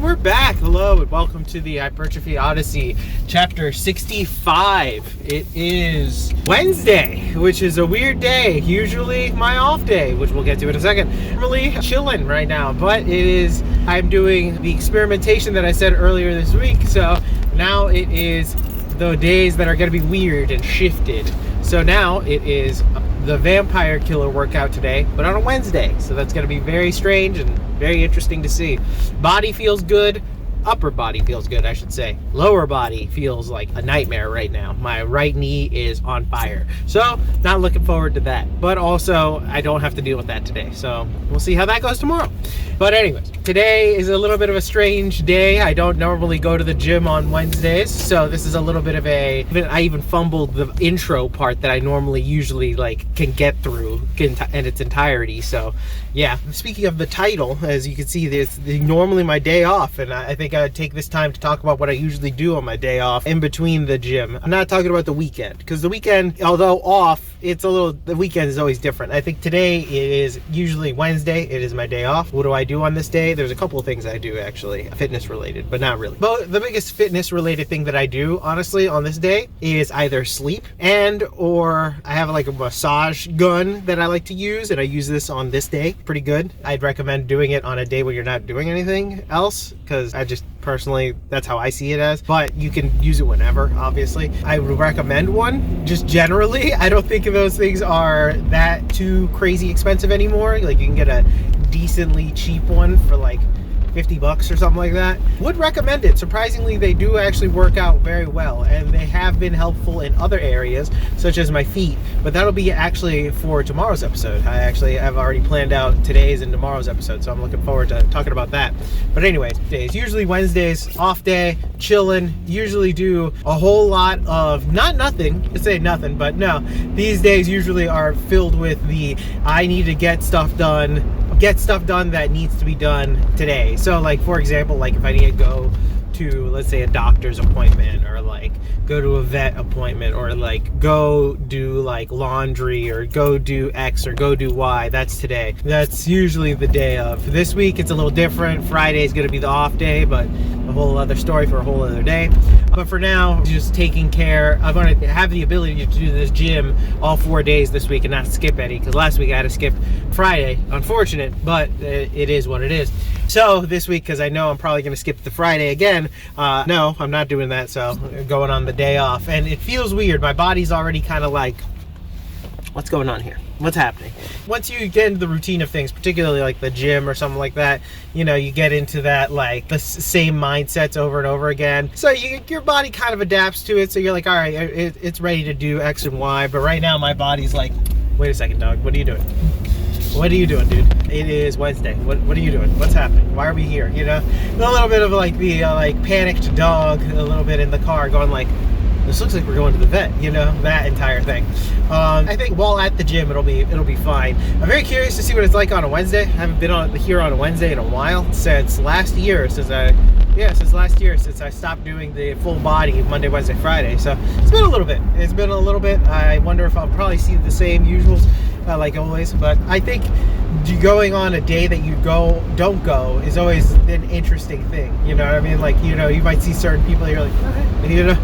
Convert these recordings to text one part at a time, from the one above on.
we're back. Hello and welcome to the Hypertrophy Odyssey, chapter 65. It is Wednesday, which is a weird day. Usually my off day, which we'll get to in a second. I'm really chilling right now, but I'm doing the experimentation that I said earlier this week. So now it is the days that are going to be weird and shifted. So now it is the vampire killer workout today, but on a Wednesday. So that's going to be very strange and very interesting to see. Body feels good. Upper body feels good, I should say. Lower body feels like a nightmare right now. My right knee is on fire. So not looking forward to that. But also, I don't have to deal with that today. So we'll see how that goes tomorrow. But anyways, today is a little bit of a strange day. I don't normally go to the gym on Wednesdays. So this is a little bit of I even fumbled the intro part that I normally usually can get through in its entirety. So yeah, speaking of the title, as you can see, it's normally my day off. And I think I'd take this time to talk about what I usually do on my day off in between the gym. I'm not talking about the weekend, because the weekend, although off, the weekend is always different. I think today is usually Wednesday. It is my day off. What do I do on this day? There's a couple of things I do, actually, fitness related, but not really. But the biggest fitness related thing that I do, honestly, on this day is either sleep or I have a massage gun that I like to use, and I use this on this day. Pretty good. I'd recommend doing it on a day when you're not doing anything else, because I just personally, that's how I see it as, but you can use it whenever, obviously. I would recommend one, just generally. I don't think those things are that too crazy expensive anymore. You can get a decently cheap one for $50 or something like that. Would recommend it. Surprisingly, they do actually work out very well, and they have been helpful in other areas, such as my feet, but that'll be actually for tomorrow's episode. I've already planned out today's and tomorrow's episode, so I'm looking forward to talking about that. But anyways, days, usually Wednesdays, off day, chilling, usually do a whole lot of, nothing, but no, these days usually are filled with I need to get stuff done that needs to be done today. So for example, if I need to go to, let's say, a doctor's appointment, or go to a vet appointment, or go do laundry, or go do X, or go do Y, that's today. That's usually the day of. This week it's a little different. Friday is going to be the off day, but a whole other story for a whole other day. But for now, just taking care. I want to have the ability to do this gym all 4 days this week and not skip any, because last week I had to skip Friday. Unfortunate, but it is what it is. So this week, because I know I'm probably going to skip the Friday again, no, I'm not doing that. So I'm going on the day off, and it feels weird. My body's already kind of what's going on here? What's happening? Once you get into the routine of things, particularly the gym or something like that, you get into that the same mindsets over and over again. So your body kind of adapts to it. So you're all right, it's ready to do X and Y. But right now my body's wait a second, dog. What are you doing? What are you doing, dude? It is Wednesday. What are you doing? What's happening? Why are we here? A little bit of the panicked dog, a little bit in the car, going this looks like we're going to the vet, that entire thing. I think while at the gym, it'll be fine. I'm very curious to see what it's like on a Wednesday. I haven't been here on a Wednesday in a while, since last year, since I stopped doing the full body Monday, Wednesday, Friday. So it's been a little bit. I wonder if I'll probably see the same usuals like always. But I think going on a day that you don't go is always an interesting thing. You know what I mean? You might see certain people, you're okay,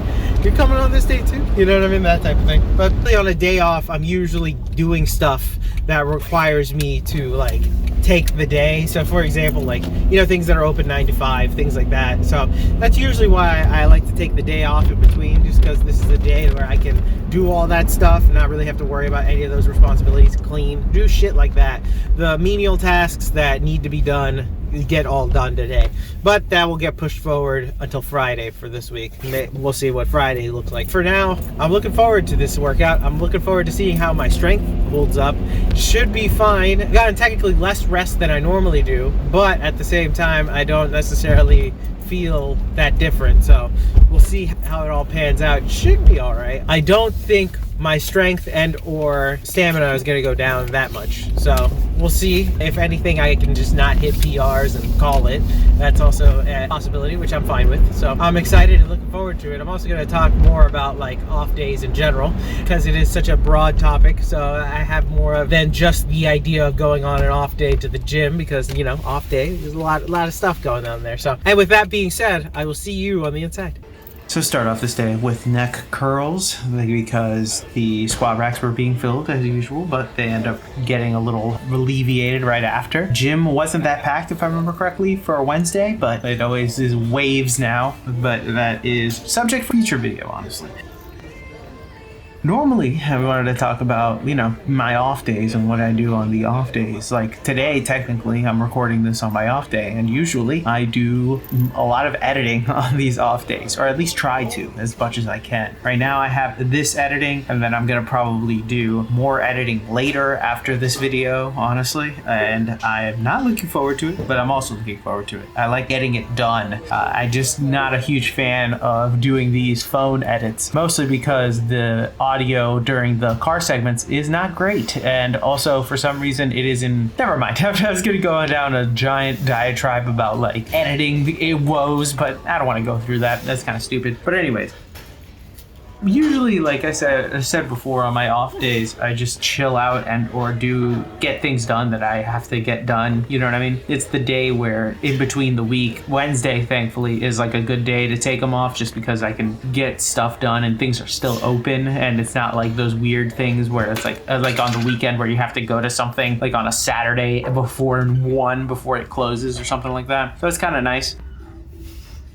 you're coming on this day too. You know what I mean? That type of thing. But on a day off, I'm usually doing stuff that requires me to take the day. So for example, things that are open 9 to 5, things like that. So that's usually why I like to take the day off in between, just because this is a day where I can do all that stuff and not really have to worry about any of those responsibilities, clean, do shit like that. The menial tasks that need to be done get all done today, but that will get pushed forward until Friday for this week. We'll see what Friday looks like. For now, I'm looking forward to this workout. I'm looking forward to seeing how my strength holds up. Should be fine. I've gotten technically less rest than I normally do, but at the same time, I don't necessarily feel that different. So we'll see how it all pans out. It should be all right. I don't think my strength and or stamina is going to go down that much. So we'll see. If anything, I can just not hit PRs and call it. That's also a possibility, which I'm fine with. So I'm excited and looking forward to it. I'm also going to talk more about like off days in general, because it is such a broad topic. So I have more than just the idea of going on an off day to the gym, because, you know, off day, there's a lot of stuff going on there. So, and with that being said, I will see you on the inside. So start off this day with neck curls, because the squat racks were being filled as usual, but they end up getting a little alleviated right after. Gym wasn't that packed, if I remember correctly, for Wednesday, but it always is waves now, but that is subject for future video, honestly. Normally, I wanted to talk about, you know, my off days and what I do on the off days. Like today, technically, I'm recording this on my off day, and usually I do a lot of editing on these off days, or at least try to as much as I can. Right now, I have this editing, and then I'm gonna probably do more editing later after this video, honestly, and I'm not looking forward to it, but I'm also looking forward to it. I like getting it done. I'm just not a huge fan of doing these phone edits, mostly because the audio during the car segments is not great, and also for some reason it is in, never mind. I was gonna go down a giant diatribe about like editing woes, but I don't want to go through that. That's kind of stupid. But anyways, usually, like I said before, on my off days, I just chill out and or get things done that I have to get done. You know what I mean? It's the day where in between the week. Wednesday, thankfully, is like a good day to take them off, just because I can get stuff done and things are still open, and it's not like those weird things where it's like on the weekend where you have to go to something like on a Saturday before it closes or something like that. So it's kind of nice.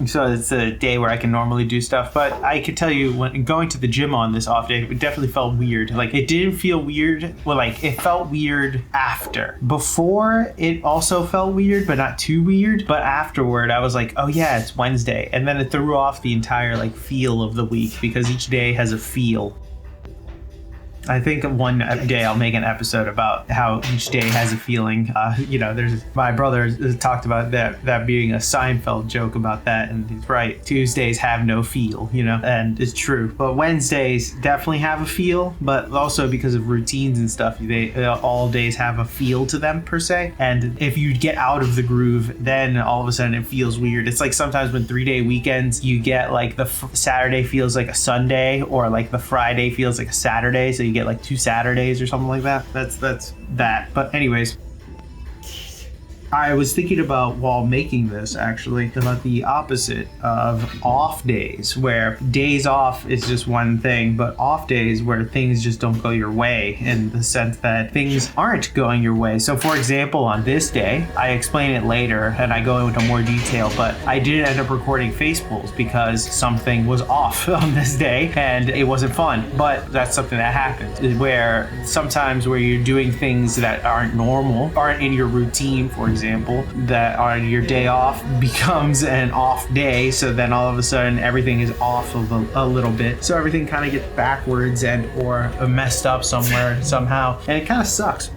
So it's a day where I can normally do stuff, but I could tell you, when going to the gym on this off day, it definitely felt weird. Like, it didn't feel weird. Well, like, it felt weird after. Before, it also felt weird, but not too weird. But afterward, I was like, oh yeah, it's Wednesday. And then it threw off the entire like feel of the week, because each day has a feel. I think one day I'll make an episode about how each day has a feeling. You know, my brother talked about that being a Seinfeld joke about that, and he's right. Tuesdays have no feel, you know, and it's true. But Wednesdays definitely have a feel, but also because of routines and stuff, all days have a feel to them per se. And if you get out of the groove, then all of a sudden it feels weird. It's like sometimes when 3-day weekends, you get like the Saturday feels like a Sunday, or like the Friday feels like a Saturday, so you get like 2 Saturdays or something like that. That's that. But anyways, I was thinking about, while making this, actually, about the opposite of off days, where days off is just one thing, but off days where things just don't go your way, in the sense that things aren't going your way. So for example, on this day, I explain it later and I go into more detail, but I didn't end up recording face pulls because something was off on this day and it wasn't fun. But that's something that happens, where sometimes where you're doing things that aren't normal, aren't in your routine, for example, that on your day off becomes an off day, so then all of a sudden everything is off of a little bit, so everything kind of gets backwards and or messed up somewhere somehow, and it kind of sucks.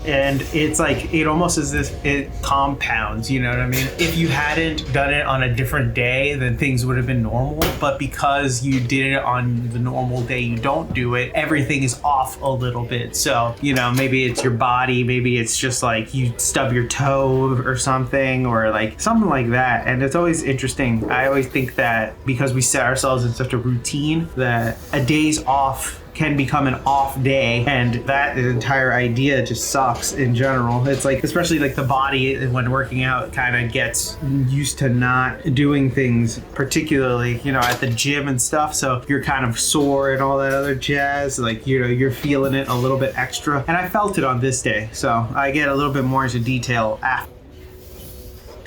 And it's like, it almost is this, it compounds, you know what I mean? If you hadn't done it on a different day, then things would have been normal. But because you did it on the normal day you don't do it, everything is off a little bit. So, you know, maybe it's your body, maybe it's just like you stub your toe or something, or like something like that. And it's always interesting. I always think that because we set ourselves in such a routine, that a day's off can become an off day, and that entire idea just sucks in general. It's like, especially like the body when working out kind of gets used to not doing things, particularly, you know, at the gym and stuff, so you're kind of sore and all that other jazz, like, you know, you're feeling it a little bit extra, and I felt it on this day, so I get a little bit more into detail after.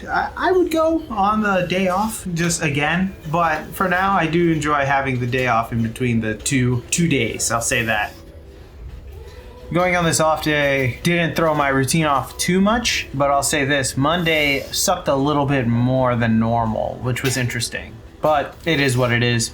I would go on the day off just again, but for now I do enjoy having the day off in between the two days, I'll say that. Going on this off day didn't throw my routine off too much, but I'll say this, Monday sucked a little bit more than normal, which was interesting, but it is what it is.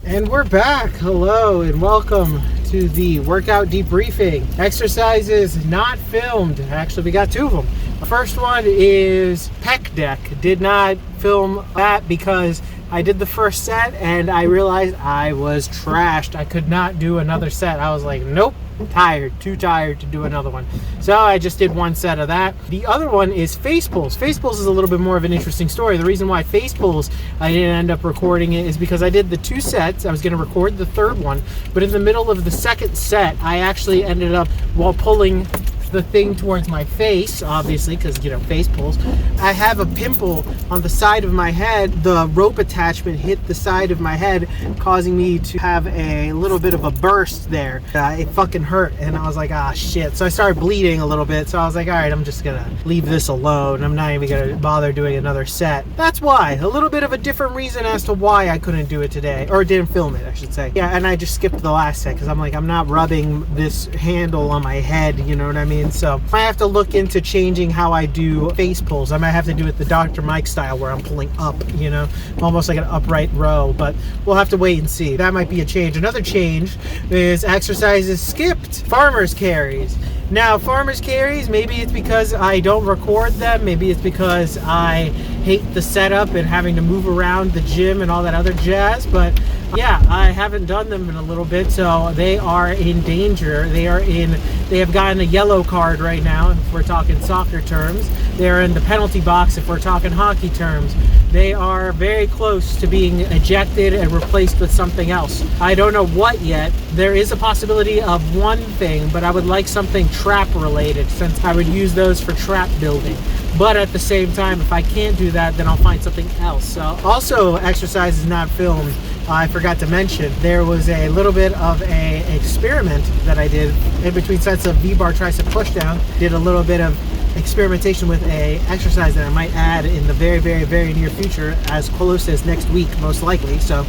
And we're back. Hello and welcome to the workout debriefing. Exercises not filmed. Actually, we got 2 of them. The first one is pec deck. Did not film that because I did the first set and I realized I was trashed. I could not do another set. I was like, nope, tired, too tired to do another one. So I just did 1 set of that. The other one is face pulls. Face pulls is a little bit more of an interesting story. The reason why face pulls I didn't end up recording it is because I did the 2 sets. I was going to record the 3rd one, but in the middle of the 2nd set, I actually ended up, while pulling the thing towards my face, obviously, because, you know, face pulls, I have a pimple on the side of my head. The rope attachment hit the side of my head, causing me to have a little bit of a burst there. It fucking hurt, and I was like, ah, shit. So I started bleeding a little bit, so I was like, all right, I'm just gonna leave this alone. I'm not even gonna bother doing another set. That's why. A little bit of a different reason as to why I couldn't do it today, or didn't film it, I should say. Yeah, and I just skipped the last set, because I'm like, I'm not rubbing this handle on my head, you know what I mean? So I have to look into changing how I do face pulls. I might have to do it the Dr. Mike style where I'm pulling up, you know, almost like an upright row, but we'll have to wait and see. That might be a change. Another change is exercises skipped. Farmer's carries. Now, farmer's carries, maybe it's because I don't record them. Maybe it's because I hate the setup and having to move around the gym and all that other jazz, but yeah, I haven't done them in a little bit, so they are in danger. They have gotten a yellow card right now, if we're talking soccer terms. They're in the penalty box, if we're talking hockey terms. They are very close to being ejected and replaced with something else. I don't know what yet. There is a possibility of one thing, but I would like something trap related, since I would use those for trap building. But at the same time, if I can't do that, then I'll find something else. So also, exercises not filmed. I forgot to mention, there was a little bit of a experiment that I did in between sets of V-bar tricep pushdown. Did a little bit of experimentation with a exercise that I might add in the very, very, very near future, as close as next week, most likely. So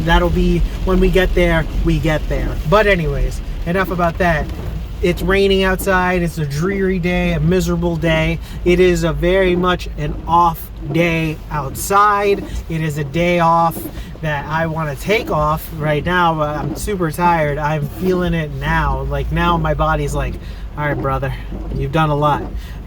that'll be when we get there, we get there. But anyways, enough about that. It's raining outside. It's a dreary day, a miserable day. It is a very much an off day outside. It is a day off that I want to take off right now, but I'm super tired. I'm feeling it now. Like, now my body's like, all right, brother, you've done a lot.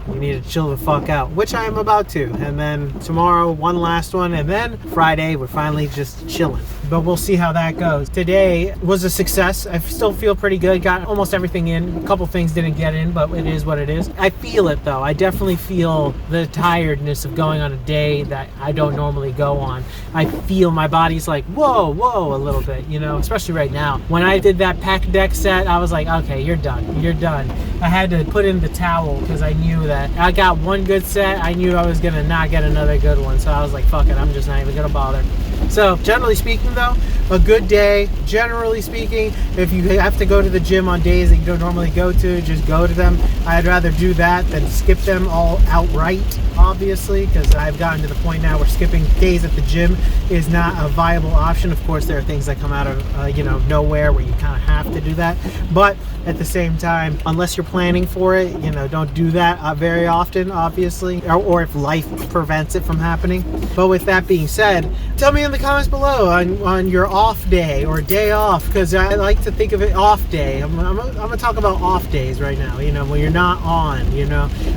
You need to chill the fuck out, which I am about to. And then tomorrow, one last one, and then Friday, we're finally just chilling. But we'll see how that goes. Today was a success. I still feel pretty good. Got almost everything in. A couple things didn't get in, but it is what it is. I feel it, though. I definitely feel the tiredness of going on a day that I don't normally go on. I feel my body's like, whoa, whoa, a little bit, you know, especially right now. When I did that pec deck set, I was like, okay, you're done. You're done. I had to put in the towel because I knew that I got one good set. I knew I was going to not get another good one. So I was like, fuck it. I'm just not even going to bother. So generally speaking, though, a good day. Generally speaking, if you have to go to the gym on days that you don't normally go to, just go to them. I'd rather do that than skip them all outright, obviously, because I've gotten to the point now where skipping days at the gym is not a viable option. Of course, there are things that come out of nowhere where you kind of have to do that, but at the same time, unless you're planning for it, don't do that very often, obviously, or if life prevents it from happening. But with that being said, tell me in the comments below on your off day or day off, because I like to think of it off day. I'm gonna talk about off days right now, when you're not on,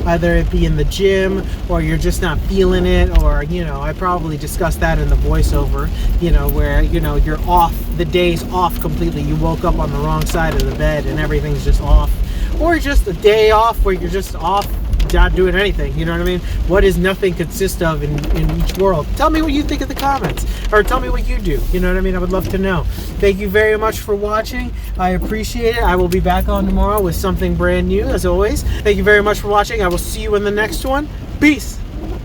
either it be in the gym or you're just not feeling it, or I probably discussed that in the voiceover, where you're off, the day's off completely. You woke up on the wrong side of the bed and everything's just off, or just a day off where you're just off, not doing anything. You know what I mean? What does nothing consist of in each world? Tell me what you think in the comments, or tell me what you do. You know what I mean? I would love to know. Thank you very much for watching. I appreciate it. I will be back on tomorrow with something brand new, as always. Thank you very much for watching. I will see you in the next one. Peace.